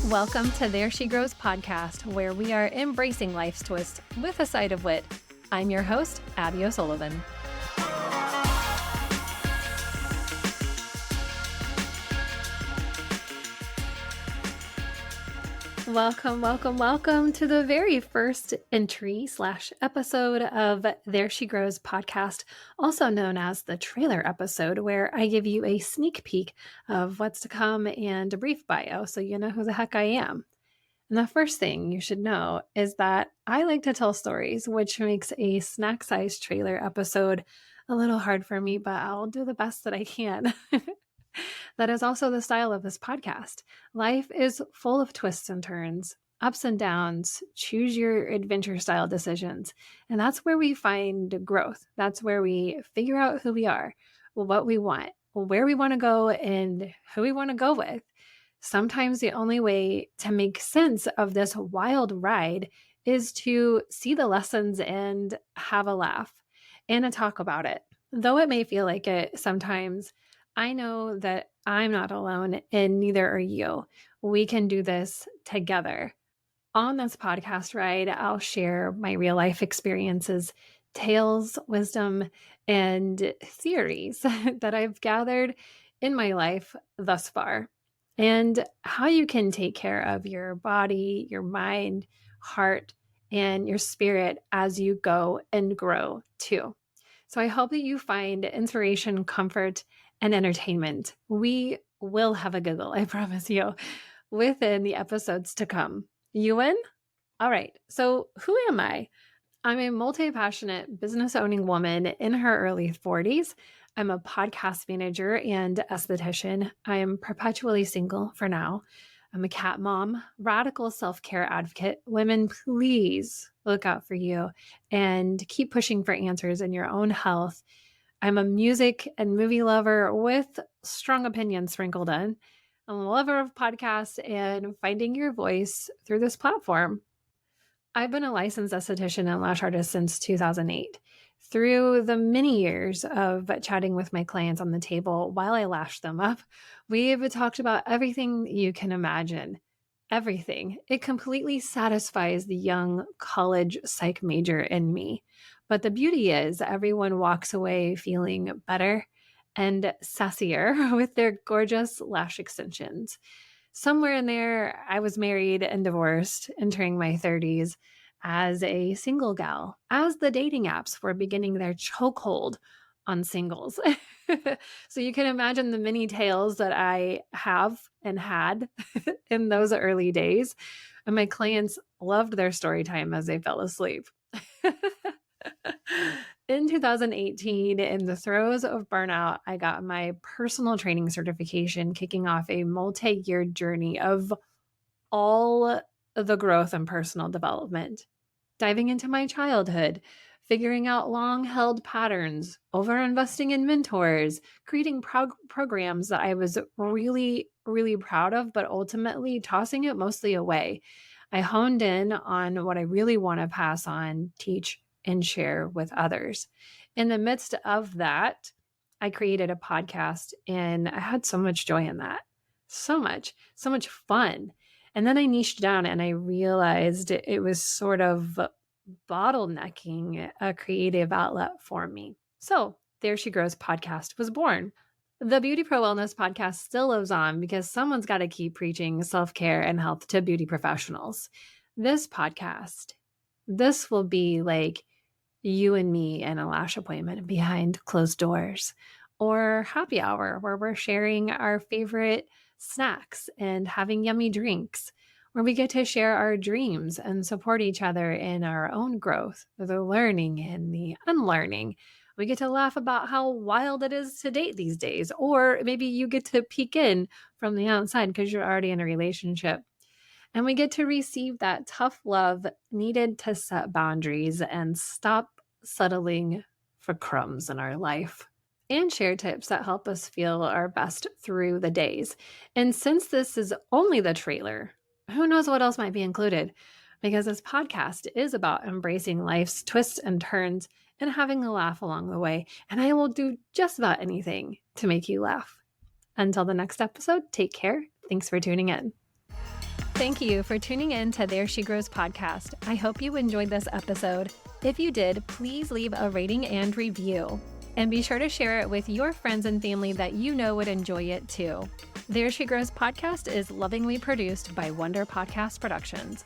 Welcome to There She Grows podcast, where we are embracing life's twist with a side of wit. I'm your host, Abby O'Sullivan. Welcome to the very first entry/episode of There She Grows podcast, also known as the trailer episode, where I give you a sneak peek of what's to come and a brief bio so you know who the heck I am. And the first thing you should know is that I like to tell stories, which makes a snack-sized trailer episode a little hard for me, but I'll do the best that I can. That is also the style of this podcast. Life is full of twists and turns, ups and downs, choose your adventure style decisions. And that's where we find growth. That's where we figure out who we are, what we want, where we want to go, and who we want to go with. Sometimes the only way to make sense of this wild ride is to see the lessons and have a laugh and a talk about it. Though it may feel like it sometimes, I know that I'm not alone and neither are you. We can do this together. On this podcast ride, I'll share my real life experiences, tales, wisdom, and theories that I've gathered in my life thus far, and how you can take care of your body, your mind, heart, and your spirit as you go and grow too. So I hope that you find inspiration, comfort, and entertainment. We will have a giggle, I promise you, within the episodes to come. You in? All right. So who am I? I'm a multi-passionate business-owning woman in her early 40s. I'm a podcast manager and esthetician. I am perpetually single for now. I'm a cat mom, radical self-care advocate. Women, please look out for you and keep pushing for answers in your own health. I'm a music and movie lover with strong opinions sprinkled in. I'm a lover of podcasts and finding your voice through this platform. I've been a licensed esthetician and lash artist since 2008. Through the many years of chatting with my clients on the table while I lash them up, we've talked about everything you can imagine. Everything. It completely satisfies the young college psych major in me. But the beauty is everyone walks away feeling better and sassier with their gorgeous lash extensions. Somewhere in there, I was married and divorced, entering my 30s as a single gal, as the dating apps were beginning their chokehold on singles. So you can imagine the many tales that I have and had in those early days. And my clients loved their story time as they fell asleep. In 2018, in the throes of burnout, I got my personal training certification, kicking off a multi-year journey of all the growth and personal development, diving into my childhood, figuring out long-held patterns, over-investing in mentors, creating programs that I was really, really proud of, but ultimately tossing it mostly away. I honed in on what I really want to pass on, teach, and share with others. In the midst of that, I created a podcast and I had so much joy in that. So much fun. And then I niched down and I realized it was sort of bottlenecking a creative outlet for me. So There She Grows podcast was born. The Beauty Pro Wellness podcast still lives on because someone's got to keep preaching self-care and health to beauty professionals. This podcast, this will be like you and me in a lash appointment behind closed doors, or happy hour where we're sharing our favorite snacks and having yummy drinks, where we get to share our dreams and support each other in our own growth, the learning and the unlearning. We get to laugh about how wild it is to date these days, or maybe you get to peek in from the outside because you're already in a relationship. And we get to receive that tough love needed to set boundaries and stop settling for crumbs in our life, and share tips that help us feel our best through the days. And since this is only the trailer, who knows what else might be included? Because this podcast is about embracing life's twists and turns and having a laugh along the way. And I will do just about anything to make you laugh. Until the next episode, take care. Thanks for tuning in. Thank you for tuning in to There She Grows podcast. I hope you enjoyed this episode. If you did, please leave a rating and review. And be sure to share it with your friends and family that you know would enjoy it too. There She Grows podcast is lovingly produced by Wonder Podcast Productions.